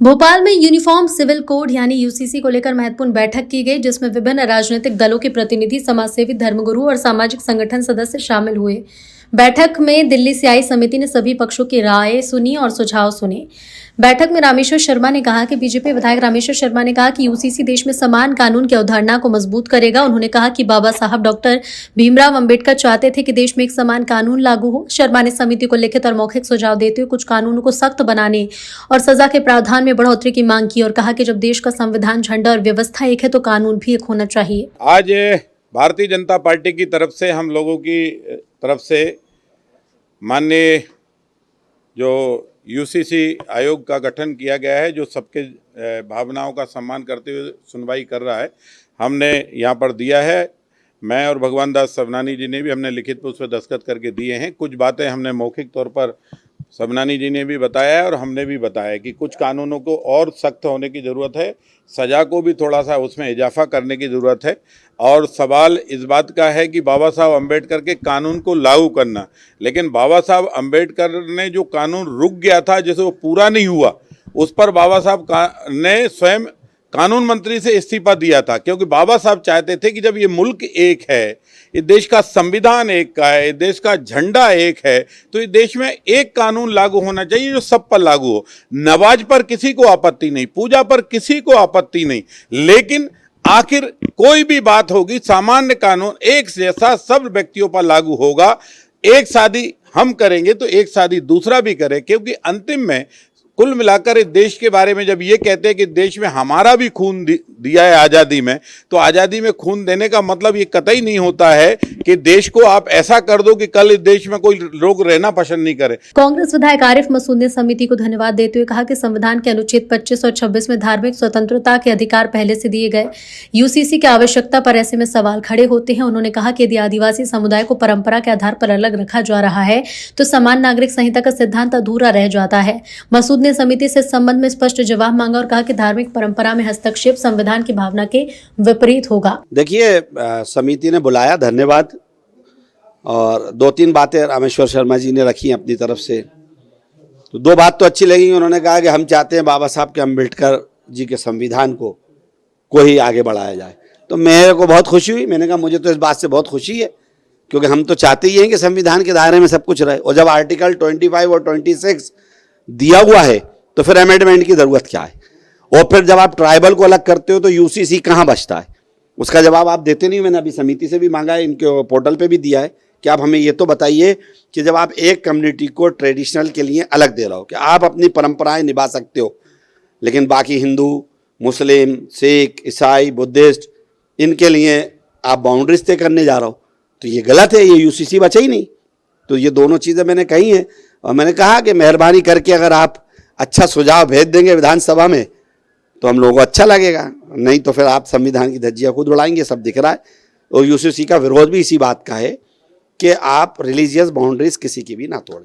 भोपाल में uniform civil code यानी UCC को लेकर महत्वपूर्ण बैठक की गई, जिसमें विभिन्न राजनीतिक दलों के प्रतिनिधि, समाजसेवी, धर्मगुरु और सामाजिक संगठन सदस्य शामिल हुए। बैठक में दिल्ली से आई समिति ने सभी पक्षों की राय सुनी और सुझाव सुने। बैठक में रामेश्वर शर्मा ने कहा कि बीजेपी विधायक रामेश्वर शर्मा ने कहा कि यूसीसी देश में समान कानून की अवधारणा को मजबूत करेगा। उन्होंने कहा कि बाबा साहब डॉक्टर भीमराव अंबेडकर चाहते थे कि देश में एक समान कानून लागू हो। शर्मा ने समिति को लिखित और मौखिक सुझाव देते हुए कुछ कानूनों को सख्त बनाने और सजा के प्रावधान में बढ़ोतरी की मांग की और कहा कि जब देश का संविधान, झंडा और व्यवस्था एक है तो कानून भी एक होना चाहिए। आज भारतीय जनता पार्टी की तरफ से, हम लोगों की तरफ से माननीय जो यूसीसी आयोग का गठन किया गया है, जो सबके भावनाओं का सम्मान करते हुए सुनवाई कर रहा है, हमने यहाँ पर दिया है। मैं और भगवान दास सबनानी जी ने भी हमने लिखित में उस पर दस्तखत करके दिए हैं। कुछ बातें हमने मौखिक तौर पर सबनानी जी ने भी बताया है और हमने भी बताया कि कुछ कानूनों को और सख्त होने की ज़रूरत है, सज़ा को भी थोड़ा सा उसमें इजाफा करने की ज़रूरत है। और सवाल इस बात का है कि बाबा साहब अम्बेडकर के कानून को लागू करना, लेकिन बाबा साहब अम्बेडकर ने जो कानून रुक गया था, जैसे वो पूरा नहीं हुआ, उस पर बाबा साहब ने स्वयं कानून मंत्री से इस्तीफा दिया था, क्योंकि बाबा साहब चाहते थे कि जब ये मुल्क एक है, ये देश का संविधान एक का है, देश का झंडा एक है, तो इस देश में एक कानून लागू होना चाहिए जो सब पर लागू हो। नमाज पर किसी को आपत्ति नहीं, पूजा पर किसी को आपत्ति नहीं, लेकिन आखिर कोई भी बात होगी, सामान्य कानून एक जैसा सब व्यक्तियों पर लागू होगा। एक शादी हम करेंगे तो एक शादी दूसरा भी करे, क्योंकि अंतिम में कुल मिलाकर इस देश के बारे में जब ये कहते हैं कि देश में हमारा भी खून दिया है आज़ादी में, तो आज़ादी में खून देने का मतलब ये कतई नहीं होता है कि देश को आप ऐसा कर दो कि कल इस देश में कोई लोग रहना पसंद नहीं करे। कांग्रेस विधायक आरिफ मसूद ने समिति को धन्यवाद देते हुए कहा कि संविधान के अनुच्छेद 25 और 26 में धार्मिक स्वतंत्रता के अधिकार पहले से दिए गए। यूसीसी की आवश्यकता पर ऐसे में सवाल खड़े होते हैं। उन्होंने कहा कि यदि आदिवासी समुदाय को परंपरा के आधार पर अलग रखा जा रहा है तो समान नागरिक संहिता का सिद्धांत अधूरा रह जाता है। मसूद ने समिति से इस संबंध में स्पष्ट जवाब मांगा और कहा कि धार्मिक परंपरा में हस्तक्षेप संविधान की भावना के विपरीत होगा। देखिए, समिति ने बुलाया, धन्यवाद। और दो तीन बातें रामेश्वर शर्मा जी ने रखी अपनी तरफ से, तो दो बात तो अच्छी लगी। उन्होंने कहा कि हम चाहते हैं बाबा साहब के अम्बेडकर जी के संविधान को ही आगे बढ़ाया जाए, तो मेरे को बहुत खुशी हुई। मैंने कहा मुझे तो इस बात से बहुत खुशी है, क्योंकि हम तो चाहते ही हैं कि संविधान के दायरे में सब कुछ रहे। और जब आर्टिकल 25 और 26 दिया हुआ है तो फिर अमेंडमेंट की ज़रूरत क्या है? और फिर जब आप ट्राइबल को अलग करते हो तो यूसीसी कहाँ बचता है? उसका जवाब आप देते नहीं। मैंने अभी समिति से भी मांगा है, इनके पोर्टल पे भी दिया है कि आप हमें ये तो बताइए कि जब आप एक कम्युनिटी को ट्रेडिशनल के लिए अलग दे रहे हो कि आप अपनी परंपराएं निभा सकते हो, लेकिन बाकी हिंदू, मुस्लिम, सिख, ईसाई, बुद्धिस्ट, इनके लिए आप बाउंड्रीज तय करने जा रहे हो, तो ये गलत है। ये यूसीसी बचा ही नहीं। तो ये दोनों चीज़ें मैंने कही हैं और मैंने कहा कि मेहरबानी करके अगर आप अच्छा सुझाव भेज देंगे विधानसभा में तो हम लोगों को अच्छा लगेगा, नहीं तो फिर आप संविधान की धज्जियां खुद उड़ाएंगे, सब दिख रहा है। और यूसीसी का विरोध भी इसी बात का है कि आप रिलीजियस बाउंड्रीज किसी की भी ना तोड़ें।